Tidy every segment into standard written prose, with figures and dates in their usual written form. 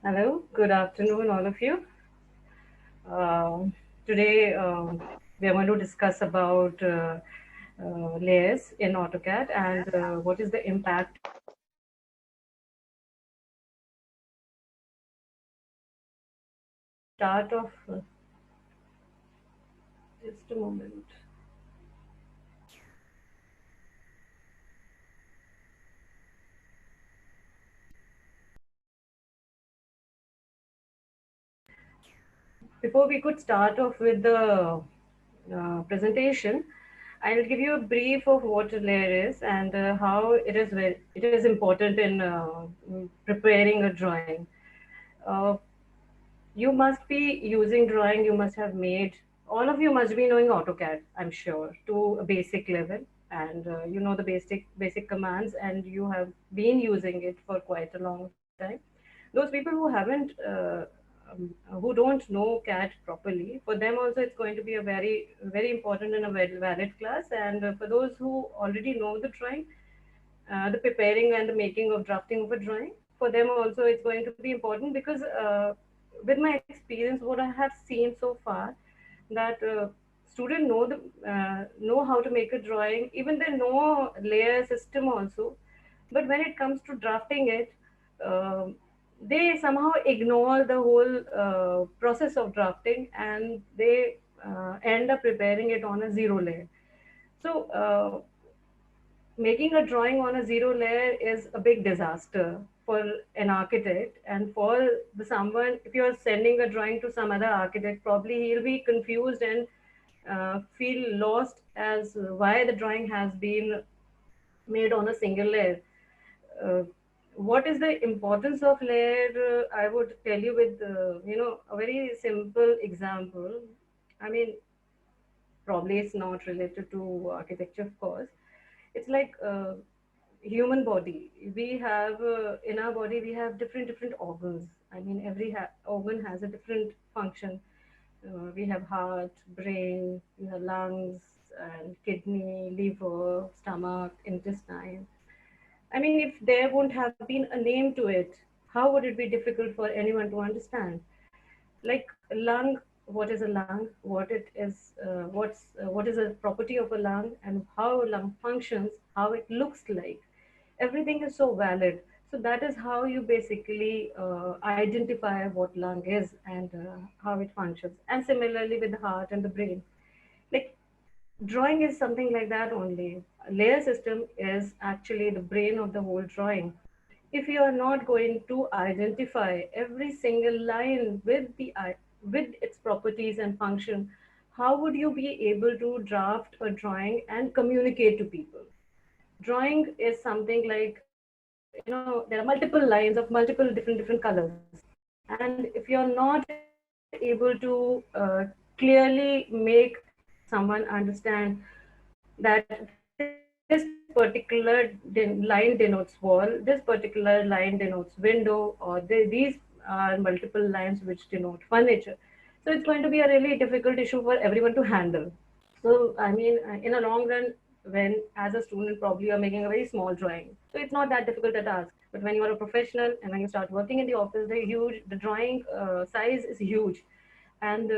Hello, good afternoon, all of you. Today we are going to discuss about layers in AutoCAD and what is the impact. Start of just a moment. Before we could start off with the presentation, I will give you a brief of what a layer is and how it is important in preparing a drawing. Uh, you must be using drawing, you must have made, all of you must be knowing AutoCAD, I'm sure, to a basic level. And you know the basic commands, and you have been using it for quite a long time. Those people who haven't, who don't know CAD properly, for them also it's going to be a very important and a very valid class. And for those who already know the drawing, the preparing and the making of drafting of a drawing, for them also it's going to be important because with my experience, what I have seen so far, that students know how to make a drawing, even they know layer system also, but when it comes to drafting it, um they somehow ignore the whole process of drafting, and they end up preparing it on a zero layer. So making a drawing on a zero layer is a big disaster for an architect. And for the someone, if you're sending a drawing to some other architect, probably he'll be confused and feel lost as why the drawing has been made on a single layer. uh, what is the importance of layer? I would tell you with a very simple example. I mean, probably it's not related to architecture, of course. It's like human body. We have in our body we have different organs. I mean, every organ has a different function. We have heart, brain, we have lungs, and kidney, liver, stomach, intestine. I mean, if there won't have been a name to it, how would it be difficult for anyone to understand? Like lung, what is a lung? What is a property of a lung, and how a lung functions, how it looks like. Everything is so valid. So that is how you basically identify what lung is and how it functions. And similarly with the heart and the brain. Like drawing is something like that only. A layer system is actually the brain of the whole drawing. If you are not going to identify every single line with its properties and function, how would you be able to draft a drawing and communicate to people? Drawing is something like, there are multiple lines of multiple different colors, and if you're not able to clearly make someone understand that this particular line denotes wall, this particular line denotes window, or these are multiple lines which denote furniture. So it's going to be a really difficult issue for everyone to handle. So, I mean, in a long run, when as a student, probably you're making a very small drawing. So it's not that difficult a task. But when you are a professional and when you start working in the office, the drawing size is huge. And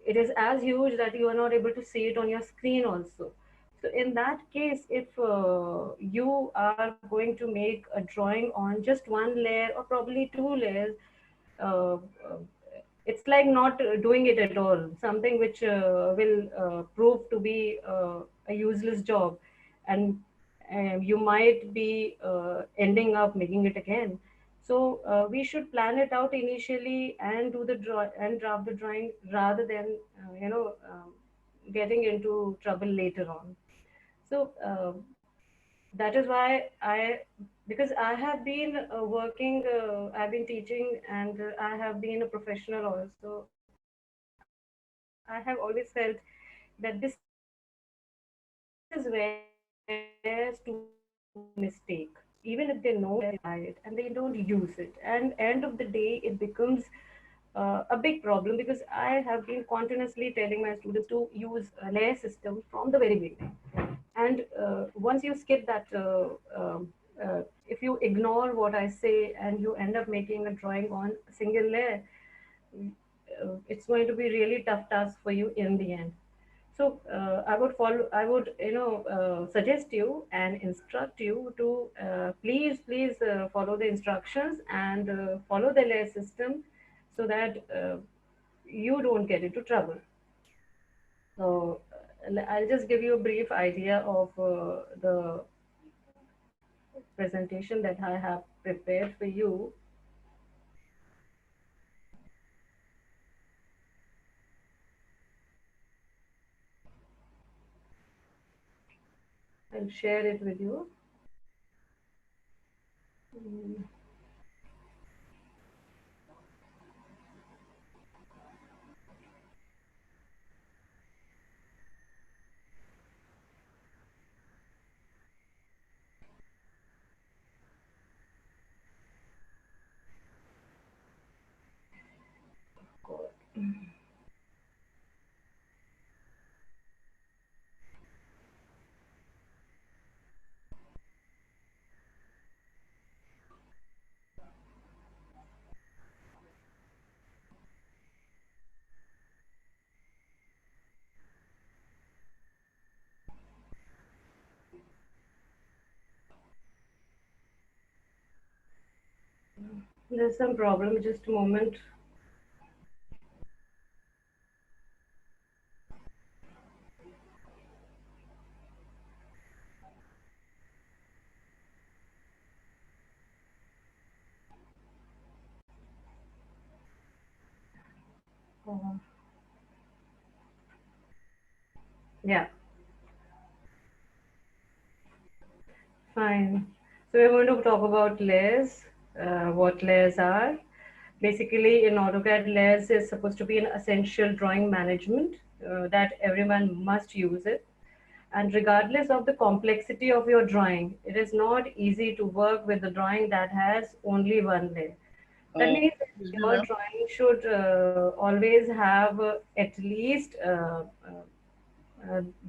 it is as huge that you are not able to see it on your screen also. So in that case, if you are going to make a drawing on just one layer or probably two layers, uh, uh, it's like not doing it at all. Something which will prove to be a useless job, and you might be ending up making it again. So we should plan it out initially and do the draw and draft the drawing rather than getting into trouble later on. So that is why because I have been working, I've been teaching, and I have been a professional also. I have always felt that this is where students make a mistake. Even if they know it and they don't use it, and end of the day it becomes a big problem, because I have been continuously telling my students to use a layer system from the very beginning. And once you skip that if you ignore what I say and you end up making a drawing on a single layer, it's going to be really tough task for you in the end. So I would, suggest you and instruct you to please follow the instructions and follow the layer system so that you don't get into trouble. So I'll just give you a brief idea of the presentation that I have prepared for you. I'll share it with you. Mm, God. There's some problem. Just a moment. Uh, yeah, fine. So we're going to talk about layers, what layers are. Basically, in AutoCAD, layers is supposed to be an essential drawing management that everyone must use it. And regardless of the complexity of your drawing, it is not easy to work with a drawing that has only one layer. That means Excuse me, your ma'am. drawing should always have at least the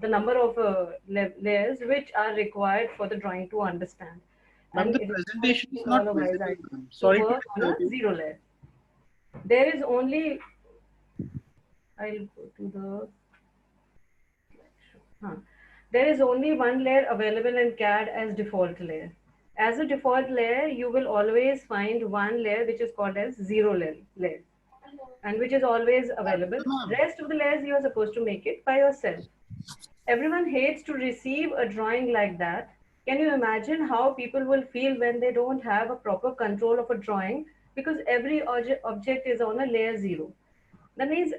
number of layers which are required for the drawing to understand. Ma'am, And the it is not a presentation is single not or wise visible, idea ma'am. to Sorry to work on disturb a you. zero layer. There is only, I'll go to the, huh. There is only one layer available in CAD as default layer. As a default layer, you will always find one layer which is called as layer, and which is always available. Ma'am, Rest of the layers you are supposed to make it by yourself. Everyone hates to receive a drawing like that. Can you imagine how people will feel when they don't have a proper control of a drawing because every object is on a layer zero? That means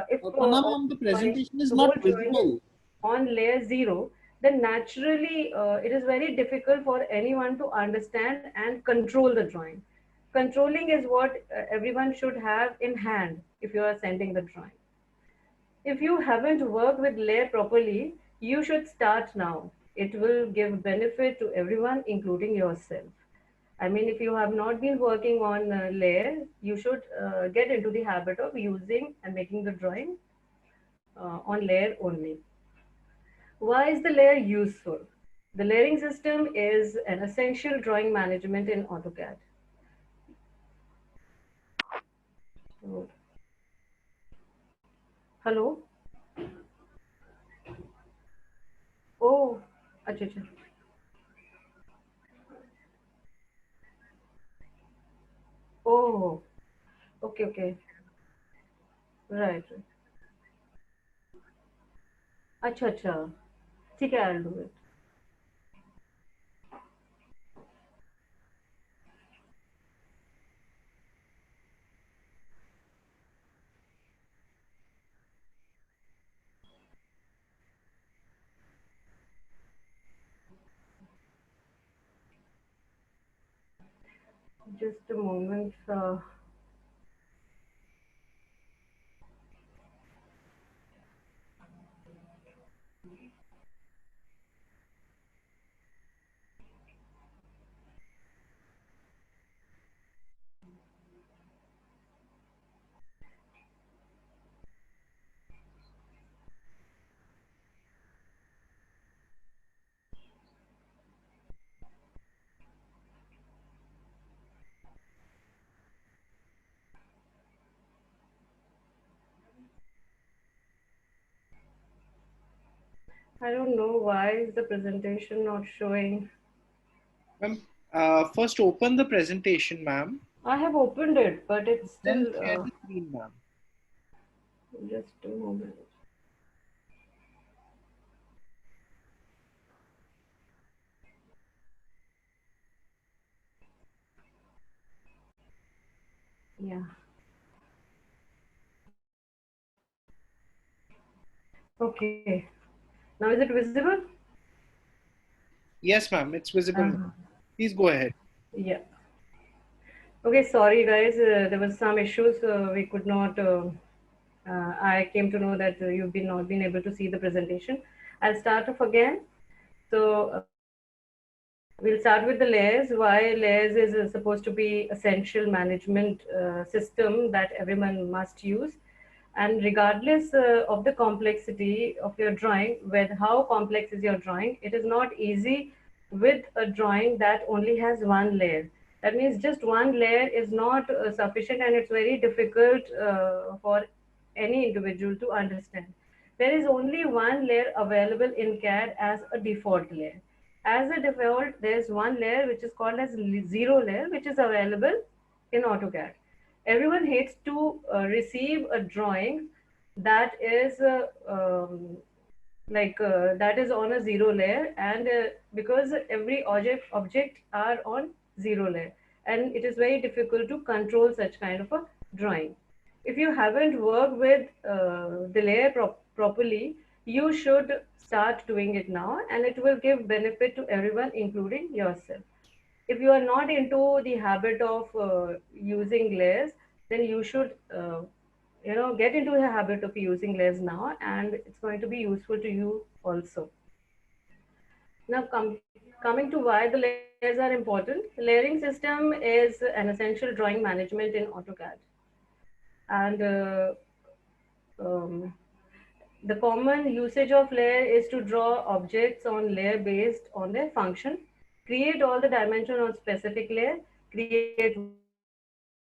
if Ma'am, the presentation is the not whole drawing is visible. on layer zero, then naturally it is very difficult for anyone to understand and control the drawing. Controlling is what everyone should have in hand if you are sending the drawing. If you haven't worked with layer properly, you should start now. It will give benefit to everyone, including yourself. I mean, if you have not been working on layer, you should get into the habit of using and making the drawing on layer only. Why is the layer useful? The layering system is an essential drawing management in AutoCAD. So, hello? Oh, acha, acha. Oh, okay, okay. Right, right. अच्छा अच्छा ठीक है I'll do it. Just a moment. I don't know why is the presentation not showing. Ma'am, first open the presentation, ma'am. I have opened it, but it's Then still, share the screen, ma'am. just a moment. Yeah. Okay. Now is it visible? Yes, ma'am, it's visible now. Uh-huh. Please go ahead. Yeah. Okay, sorry guys, there was some issues. We could not. I came to know that you've been not been able to see the presentation. I'll start off again. So we'll start with the layers. Why layers is supposed to be essential management system that everyone must use, and regardless of the complexity of your drawing, with how complex is your drawing, it is not easy with a drawing that only has one layer. That means just one layer is not sufficient, and it's very difficult for any individual to understand. There is only one layer available in CAD as a default layer. As a default, there's one layer which is called as zero layer, which is available in AutoCAD. Everyone hates to receive a drawing that is that is on a zero layer, and because every object are on zero layer, and it is very difficult to control such kind of a drawing. If you haven't worked with the layer properly, you should start doing it now, and it will give benefit to everyone, including yourself. If you are not into the habit of using layers, then you should get into the habit of using layers now, and it's going to be useful to you also. Now, coming to why the layers are important, the layering system is an essential drawing management in AutoCAD. And um, the common usage of layer is to draw objects on layer based on their function, create all the dimension on specific layer, create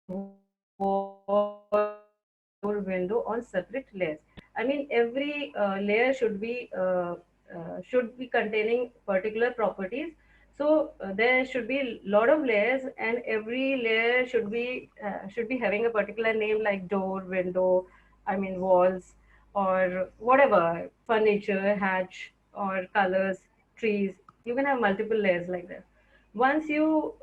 wall, door, window on separate layers. I mean, every layer should be containing particular properties. So there should be a lot of layers, and every layer should be having a particular name like door, window, I mean walls, or whatever, furniture, hatch, or colors, trees. You can have multiple layers like that. Once you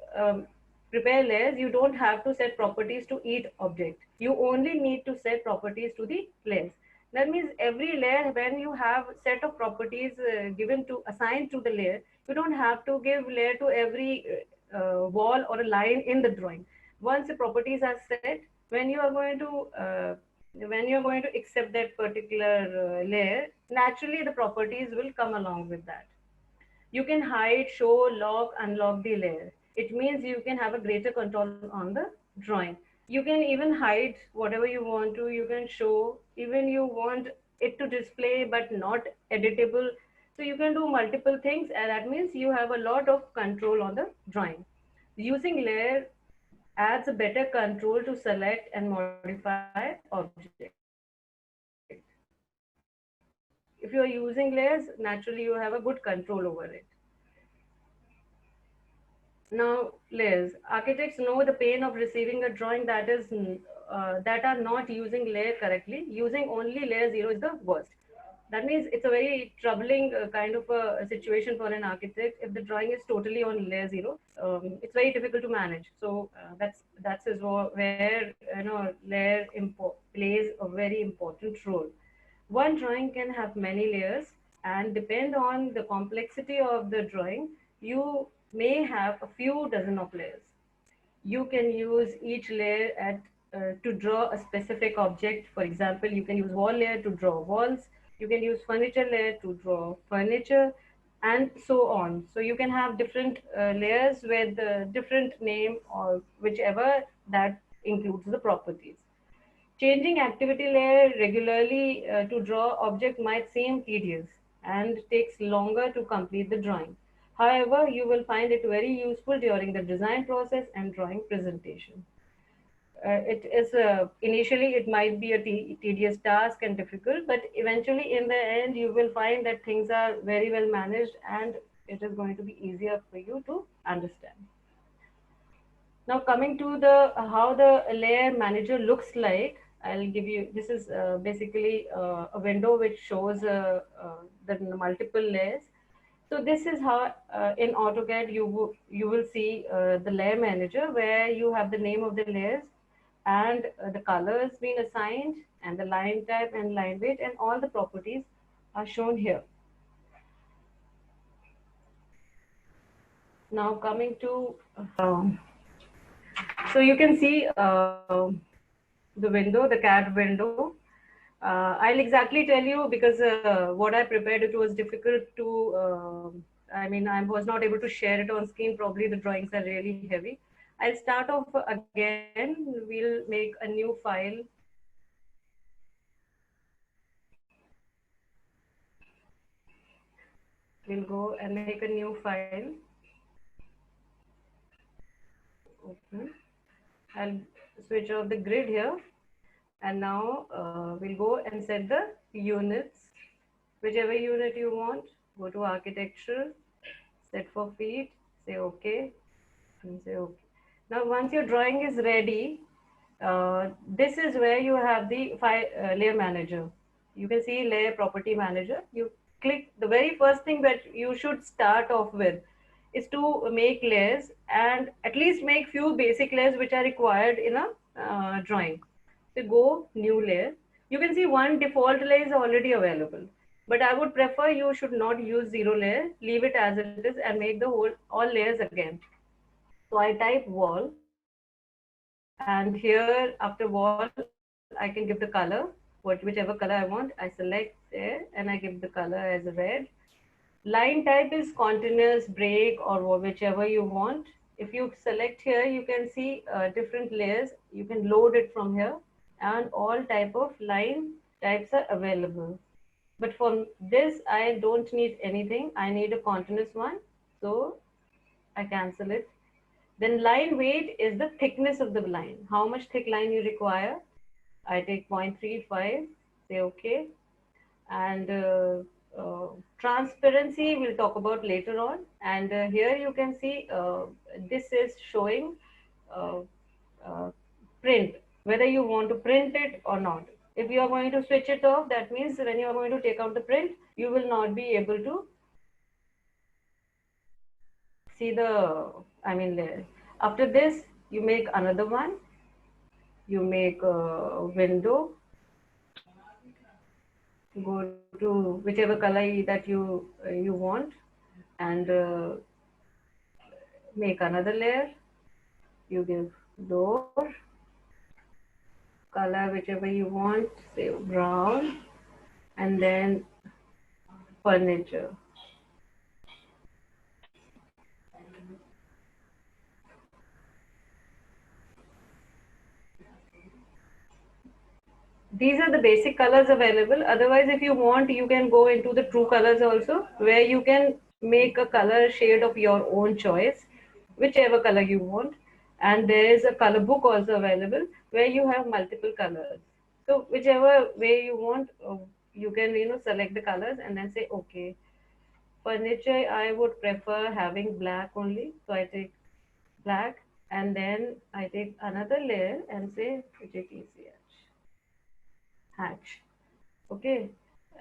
prepare layers, you don't have to set properties to each object. You only need to set properties to the layers. That means every layer, when you have set of properties given to assigned to the layer, you don't have to give layer to every wall or a line in the drawing. Once the properties are set, when you are going to accept that particular layer, naturally the properties will come along with that. You can hide, show, lock, unlock the layer. It means you can have a greater control on the drawing. You can even hide whatever you want to. You can show, even you want it to display but not editable. So you can do multiple things, and that means you have a lot of control on the drawing. Using layer adds a better control to select and modify object. If you are using layers, naturally you have a good control over it. Now, layers. Architects know the pain of receiving a drawing that are not using layer correctly. Using only layer zero is the worst. That means it's a very troubling kind of a situation for an architect if the drawing is totally on layer zero. It's very difficult to manage. So that's is where layer plays a very important role. One drawing can have many layers, and depend on the complexity of the drawing, you may have a few dozen of layers. You can use each layer to draw a specific object. For example, you can use wall layer to draw walls. You can use furniture layer to draw furniture, and so on. So you can have different layers with different name, or whichever that includes the properties. Changing activity layer regularly to draw object might seem tedious and takes longer to complete the drawing. However, you will find it very useful during the design process and drawing presentation. it is initially it might be a tedious task and difficult, but eventually in the end you will find that things are very well managed and it is going to be easier for you to understand. Now coming to the how the layer manager looks like, I'll give you, this is basically a window which shows the multiple layers. So this is how in AutoCAD you will see the layer manager where you have the name of the layers and the colors being assigned and the line type and line weight and all the properties are shown here. Now coming to so you can see the window, the CAD window. I'll exactly tell you because what I prepared, it was difficult to, I mean, I was not able to share it on screen. Probably the drawings are really heavy. I'll start off again. We'll make a new file. We'll go and make a new file. Open. I'll switch off the grid here. And now we'll go and set the units, whichever unit you want. Go to architecture, set for feet, say okay, and say okay. Now once your drawing is ready, this is where you have the layer manager. You can see layer property manager. You click, the very first thing that you should start off with is to make layers and at least make few basic layers which are required in a drawing. So go new layer. You can see one default layer is already available, but I would prefer you should not use zero layer. Leave it as it is and make the whole all layers again. So I type wall, and here after wall I can give the color, whichever color I want. I select there and I give the color as red. Line type is continuous, break, or whichever you want. If you select here, you can see different layers. You can load it from here, and all type of line types are available. But for this, I don't need anything. I need a continuous one, so I cancel it. Then line weight is the thickness of the line. How much thick line you require. I take 0.35, say okay. And transparency we'll talk about later on. And here you can see this is showing uh, uh, print, whether you want to print it or not. If you are going to switch it off, that means when you are going to take out the print, you will not be able to see the, I mean, layer. After this, you make another one. You make a window, go to whichever color that you want, and make another layer. You give door, color whichever you want, say brown, and then furniture. These are the basic colors available. Otherwise, if you want, you can go into the true colors also, where you can make a color shade of your own choice, whichever color you want. And there is a color book also available where you have multiple colors. So whichever way you want, you can select the colors and then say okay. Furniture, I would prefer having black only. So I take black and then I take another layer and say HTCH, hatch. Okay.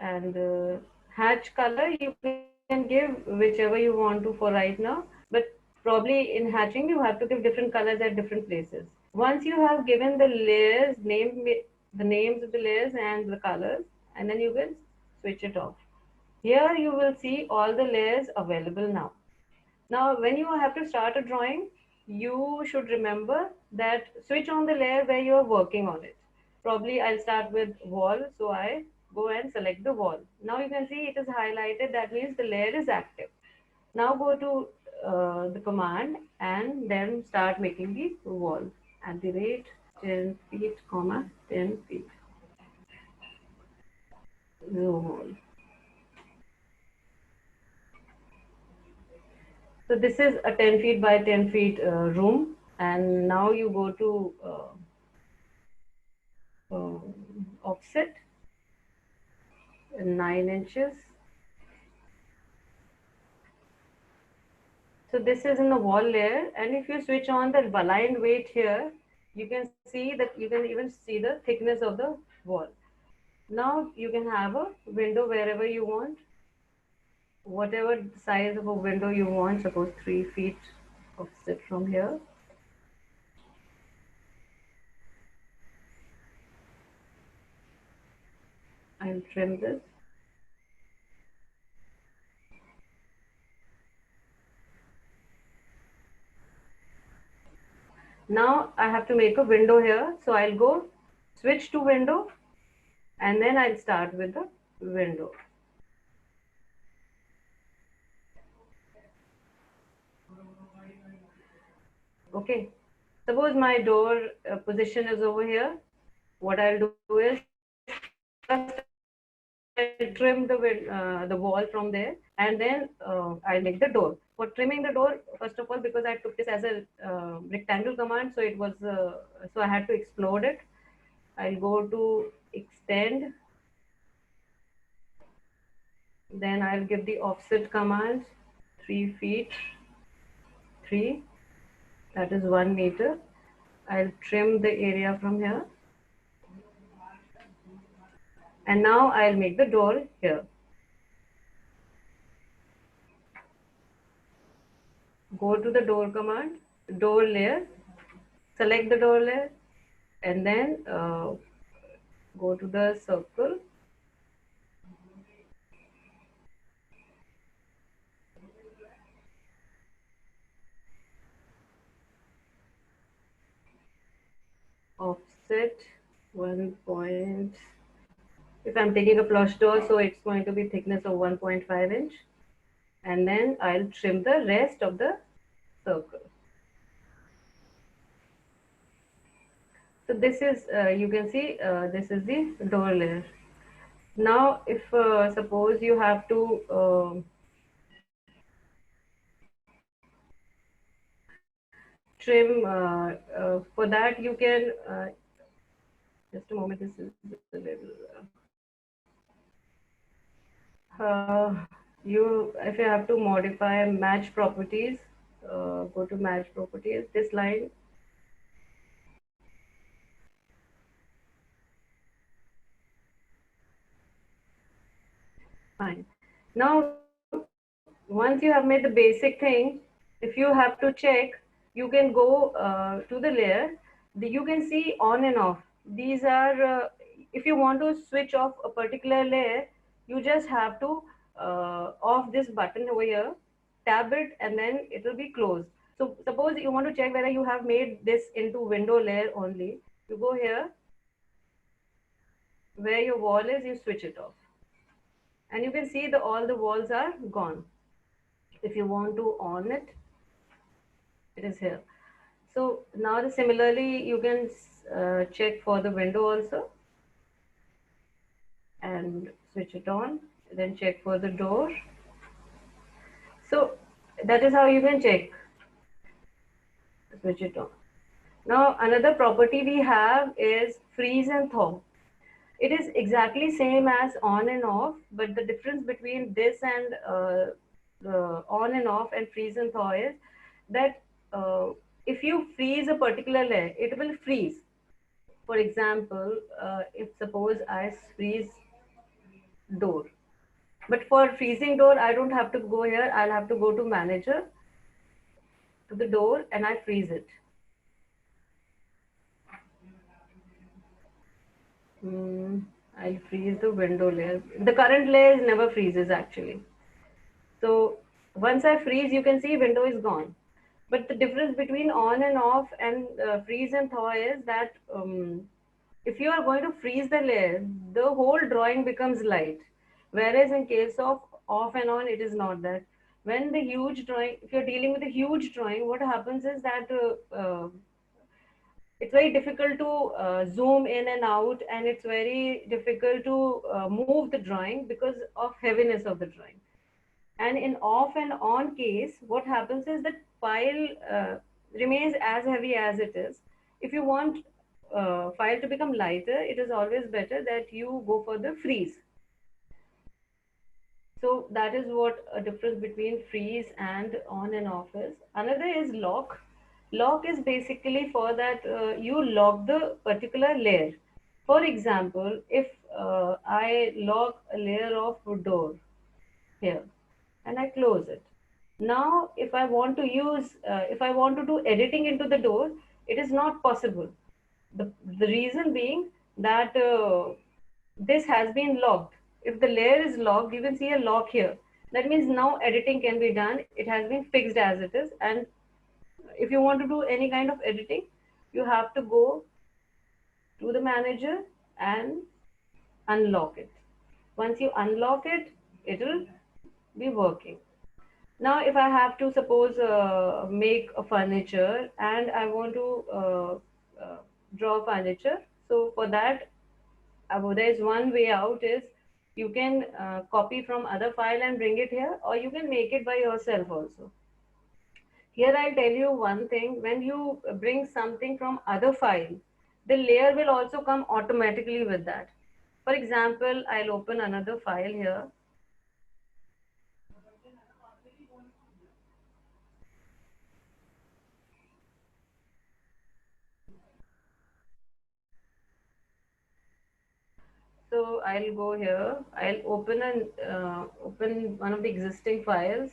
And hatch color, you can give whichever you want to for right now. But probably in hatching, you have to give different colors at different places. Once you have given the layers, the names of the layers and the colors, and then you can switch it off. Here you will see all the layers available now. Now, when you have to start a drawing, you should remember that switch on the layer where you are working on it. Probably I'll start with wall, so I go and select the wall. Now you can see it is highlighted, that means the layer is active. Now go to the command and then start making the wall at the rate 10 feet, comma 10 feet. The wall. So this is a 10 feet by 10 feet room, and now you go to offset 9 inches. So this is in the wall layer, and if you switch on the aligned weight here, you can see that you can even see the thickness of the wall. Now you can have a window wherever you want, whatever size of a window you want, suppose 3 feet offset from here. I'll trim this. Now I have to make a window here, so I'll go switch to window, and then I'll start with the window. Okay, suppose my door position is over here. What I'll do is first I'll trim the wall from there, and then I'll make the door. For trimming the door, first of all, because I took this as a rectangle command, so it was so I had to explode it. I'll go to extend, then I'll give the offset command, 3 feet, 3, that is 1 meter. I'll trim the area from here, and now I'll make the door here. Go to the door command, door layer, select the door layer, and then go to the circle, offset 1 point. If I'm taking a flush door, so it's going to be thickness of 1.5 inch, and then I'll trim the rest of the circle. So this is, you can see, this is the door layer. Now, if suppose you have to trim, for that you can, just a moment, this is a little, if you have to modify match properties, go to match properties, this line. Fine. Now, once you have made the basic thing, if you have to check, you can go to the layer. You can see on and off. These are, if you want to switch off a particular layer, you just have to off this button over here, tab it, and then it will be closed. So suppose you want to check whether you have made this into window layer only. You go here, where your wall is, you switch it off. And you can see all the walls are gone. If you want to on it, it is here. So now similarly you can check for the window also and switch it on, then check for the door. So that is how you can check, switch it on. Now another property we have is freeze and thaw. It is exactly same as on and off, but the difference between this and the on and off and freeze and thaw is that if you freeze a particular layer, it will freeze. For example, if suppose I freeze door, but for freezing door, I don't have to go here. I'll have to go to manager, to the door, and I freeze it. I'll freeze the window layer. The current layer never freezes actually. So once I freeze, you can see window is gone. But the difference between on and off and freeze and thaw is that if you are going to freeze the layer, the whole drawing becomes light. Whereas in case of off and on, it is not that. When the huge drawing, if you're dealing with a huge drawing, what happens is that it's very difficult to zoom in and out, and it's very difficult to move the drawing because of heaviness of the drawing. And in off and on case, what happens is that file remains as heavy as it is. If you want file to become lighter, it is always better that you go for the freeze. So that is what a difference between freeze and on and off is. Another is lock. Lock is basically for that you lock the particular layer. For example, if I lock a layer of door here and I close it. Now, if I want to do editing into the door, it is not possible. The reason being that this has been locked. If the layer is locked, you can see a lock here. That means now editing can be done. It has been fixed as it is. And if you want to do any kind of editing, you have to go to the manager and unlock it. Once you unlock it, it will be working. Now, if I have to suppose make a furniture and I want to draw furniture, so for that, there is one way out is you can copy from other file and bring it here, or you can make it by yourself also. Here I'll tell you one thing: when you bring something from other file, the layer will also come automatically with that. For example, I'll open another file here. So I'll go here. I'll open one of the existing files.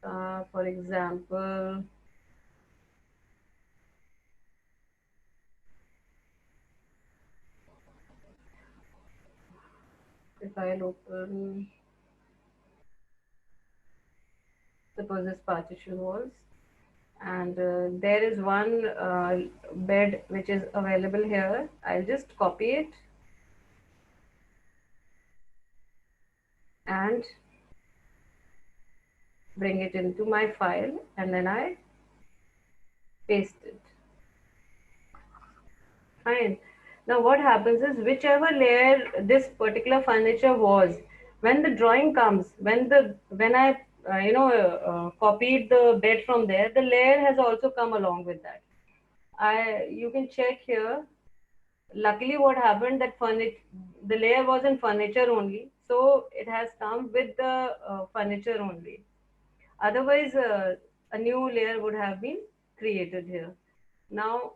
For example, if I'll open, suppose this partition walls, and there is one bed which is available here. I'll just copy it and bring it into my file, and then I paste it. Fine. Now what happens is whichever layer this particular furniture was, when the drawing comes, when I copied the bed from there, the layer has also come along with that. You can check here. Luckily, what happened that the layer was in furniture only, so it has come with the furniture only. Otherwise, a new layer would have been created here. Now,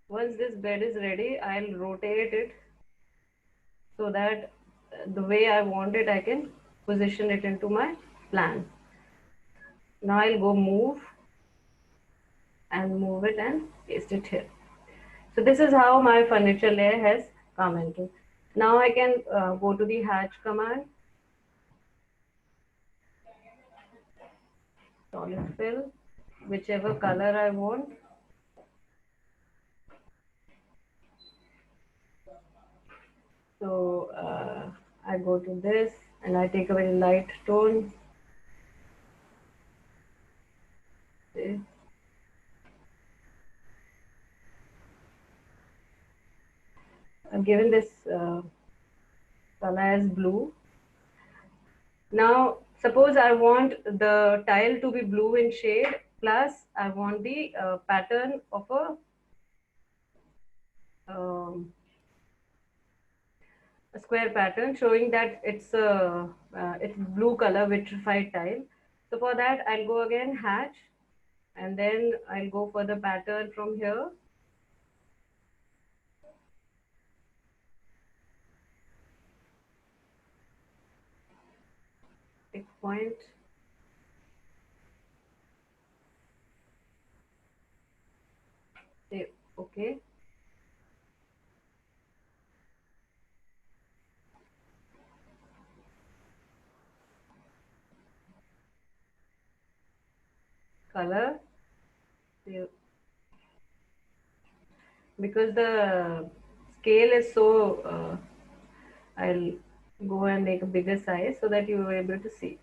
once this bed is ready, I'll rotate it so that the way I want it, I can position it into my plan. Now I'll go move and move it and paste it here. So this is how my furniture layer has come into. Now I can go to the hatch command, solid fill, whichever color I want. So I go to this and I take a very light tone. Okay. I'm given this color as blue. Now, suppose I want the tile to be blue in shade, plus I want the pattern of um, a square pattern showing that it's blue color vitrified tile. So for that, I'll go again hatch, and then I'll go for the pattern from here. Pick point. Say okay. Color. Say because the scale is so, I'll go and make a bigger size so that you are able to see.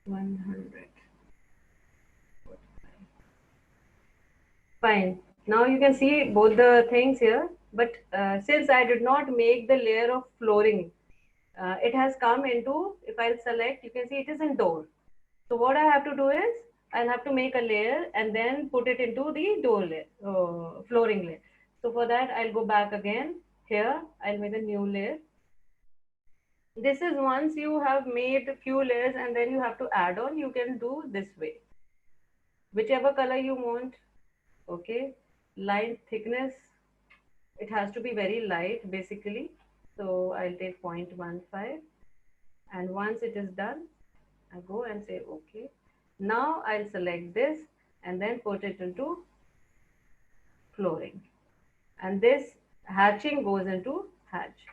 100. Fine. Now you can see both the things here, but since I did not make the layer of flooring, it has come into, if I'll select, you can see it is in door. So what I have to do is, I'll have to make a layer and then put it into the door layer, flooring layer. So for that, I'll go back again. Here, I'll make a new layer. This is once you have made a few layers and then you have to add on, you can do this way. Whichever color you want, okay. Line thickness, it has to be very light basically. So I'll take 0.15, and once it is done, I go and say okay. Now I'll select this and then put it into flooring, and this hatching goes into hatch.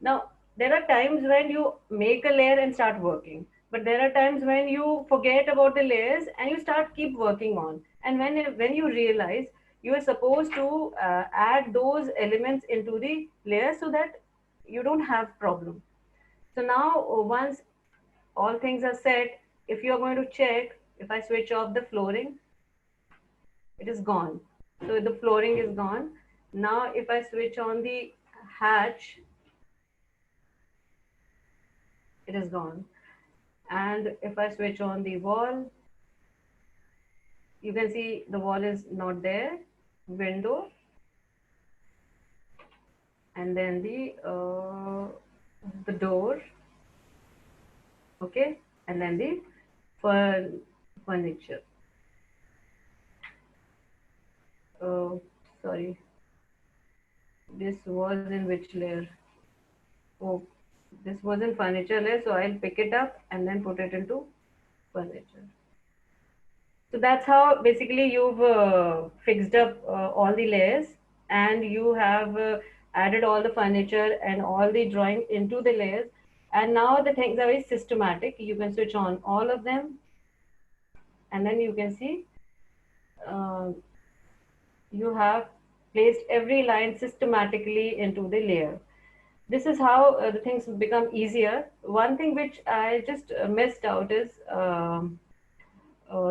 Now there are times when you make a layer and start working, but there are times when you forget about the layers and you start keep working on, and when you realize you are supposed to add those elements into the layer so that you don't have problem. So now once all things are set, if you are going to check, if I switch off the flooring, it is gone. So the flooring is gone. Now if I switch on the hatch, it is gone. And if I switch on the wall, you can see the wall is not there. Window, and then the door, okay, and then the furniture. Oh, sorry, this was in which layer? Oh, this was in furniture layer, so I'll pick it up and then put it into furniture. So that's how basically you've fixed up all the layers, and you have added all the furniture and all the drawing into the layers. And now the things are very systematic. You can switch on all of them, and then you can see uh, you have placed every line systematically into the layer. This is how the things become easier. One thing which I just missed out is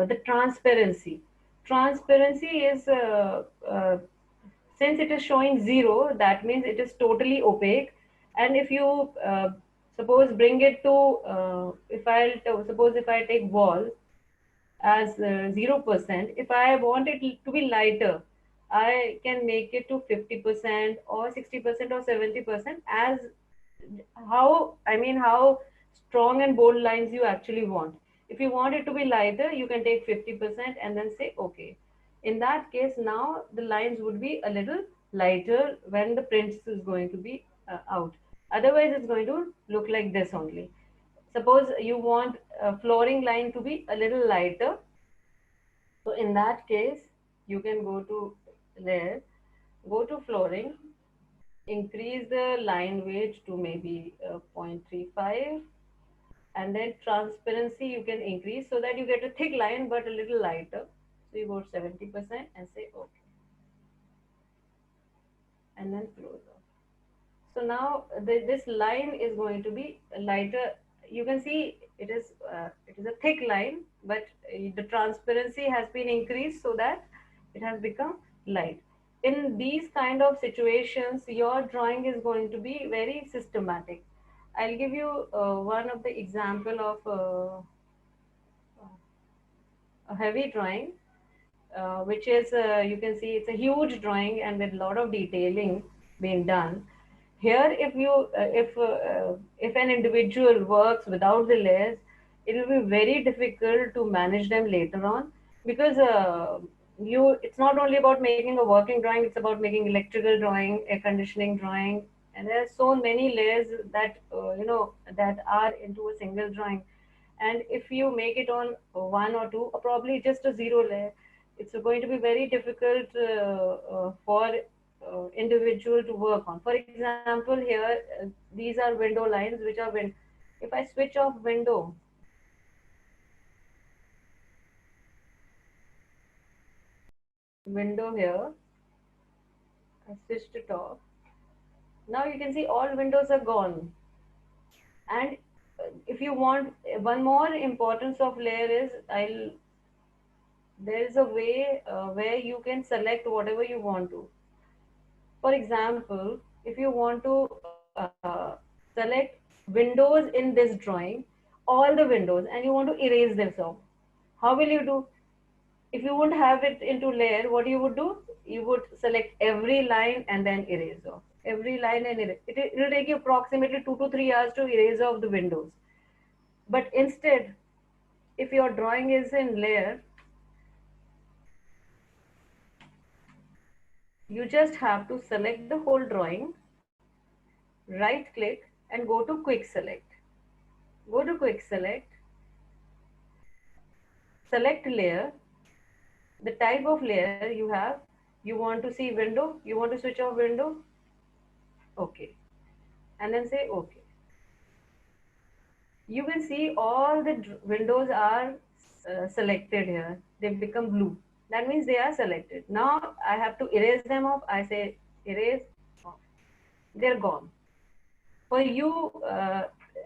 the transparency. Transparency is since it is showing 0, that means it is totally opaque. And if you suppose bring it to, if I take wall as 0%, if I want it to be lighter, I can make it to 50% or 60% or 70%, as how strong and bold lines you actually want. If you want it to be lighter, you can take 50% and then say okay. In that case, now the lines would be a little lighter when the print is going to be out. Otherwise, it's going to look like this only. Suppose you want a flooring line to be a little lighter. So in that case, you can go to layer, go to flooring, increase the line weight to maybe 0.35, and then transparency you can increase so that you get a thick line but a little lighter. So you go to 70% and say okay, and then close off. So now this line is going to be lighter. You can see it is a thick line, but the transparency has been increased so that it has become light. In these kind of situations, your drawing is going to be very systematic. I'll give you one of the example of a heavy drawing, which is you can see it's a huge drawing and with a lot of detailing being done. Here, if an individual works without the layers, it will be very difficult to manage them later on, because it's not only about making a working drawing, it's about making electrical drawing, air conditioning drawing, and there are so many layers that that are into a single drawing. And if you make it on one or two, or probably just a zero layer, it's going to be very difficult for individual to work on. For example, here these are window lines which are if I switch off window, window here. I switched it off. Now you can see all windows are gone. And if you want one more importance of layer is I'll there is a way where you can select whatever you want to. For example, if you want to select windows in this drawing, all the windows, and you want to erase them off, how will you do? If you won't have it into layer, what you would do? You would select every line and then erase off. Every line and erase. It will take you approximately 2 to 3 hours to erase off the windows. But instead, if your drawing is in layer, you just have to select the whole drawing, right click and go to quick select. Go to quick select, select layer, the type of layer you have. You want to see window, you want to switch off window, okay. And then say okay. You will see all the windows are selected here. They become blue. That means they are selected. Now I have to erase them off. I say erase off. They're gone. For you,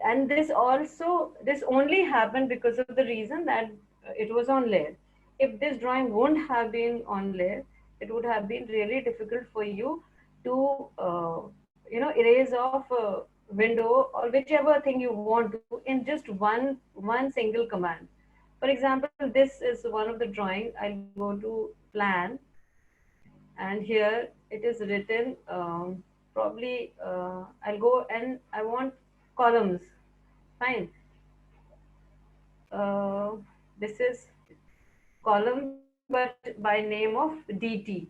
and this only happened because of the reason that it was on layer. If this drawing wouldn't have been on layer, it would have been really difficult for you to erase off a window or whichever thing you want to in just one single command. For example, this is one of the drawing. I'll go to plan, and here it is written, probably I'll go and I want columns. Fine. This is column but by name of DT.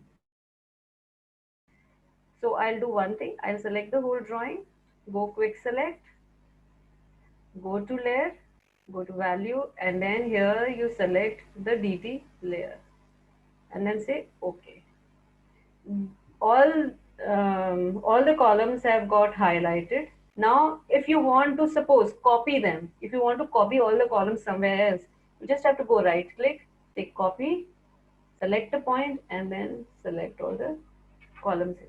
So I'll do one thing. I'll select the whole drawing, go quick select, go to layer, go to value, and then here you select the DT layer and then say OK. All the columns have got highlighted. Now if you want to suppose copy them, if you want to copy all the columns somewhere else, you just have to go right click, take copy, select a point, and then select all the columns here.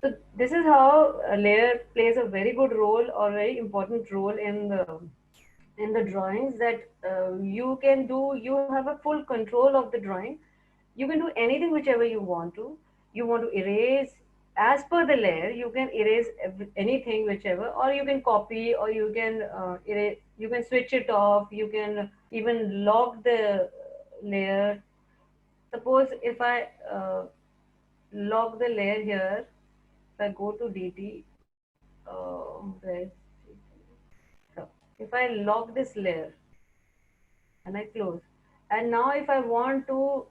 So this is how a layer plays a very good role or very important role in the drawings, that you have a full control of the drawing. You can do anything whichever you want to. You want to erase as per the layer, you can erase anything whichever, or you can copy, or you can erase, you can switch it off, you can even lock the layer. Suppose if I lock the layer here, if I go to DT, where is so if I lock this layer and I close, and now if I want to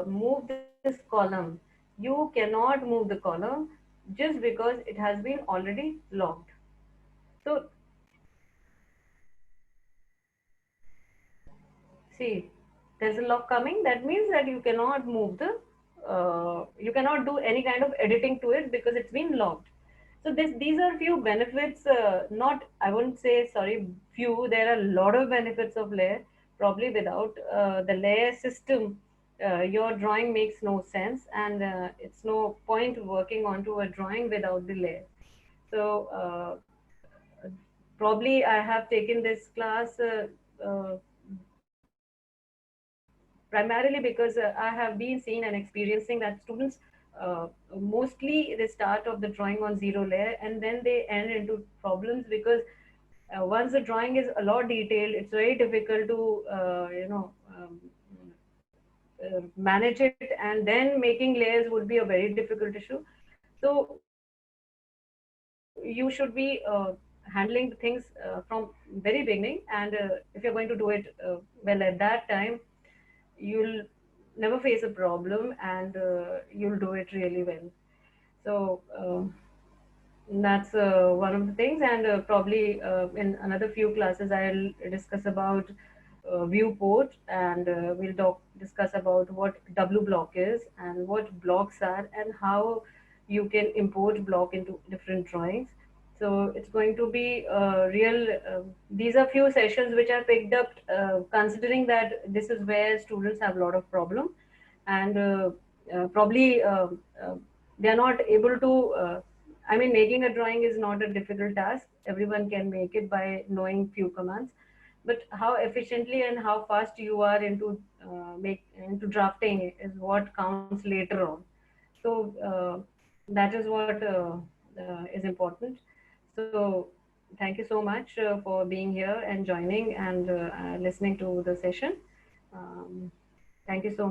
move this column, you cannot move the column just because it has been already locked. So see, there's a lock coming. That means that you cannot move the, you cannot do any kind of editing to it because it's been locked. So these are few benefits. Not, I wouldn't say, sorry, few. There are a lot of benefits of layer. Probably without the layer system, your drawing makes no sense, and it's no point working onto a drawing without the layer. So probably I have taken this class primarily because I have been seeing and experiencing that students mostly they start off the drawing on zero layer and then they end into problems because once the drawing is a lot detailed, it's very difficult to manage it, and then making layers would be a very difficult issue. So you should be handling the things from very beginning, and if you're going to do it well at that time, you'll never face a problem, and you'll do it really well. So that's one of the things, and probably in another few classes I'll discuss about viewport, and discuss about what W block is and what blocks are and how you can import block into different drawings. So it's going to be real. These are few sessions which are picked up, considering that this is where students have a lot of problem, and probably they are not able to. I mean, making a drawing is not a difficult task. Everyone can make it by knowing few commands. But how efficiently and how fast you are into drafting is what counts later on. So that is what is important. So thank you so much for being here and joining and listening to the session. Um, Thank you so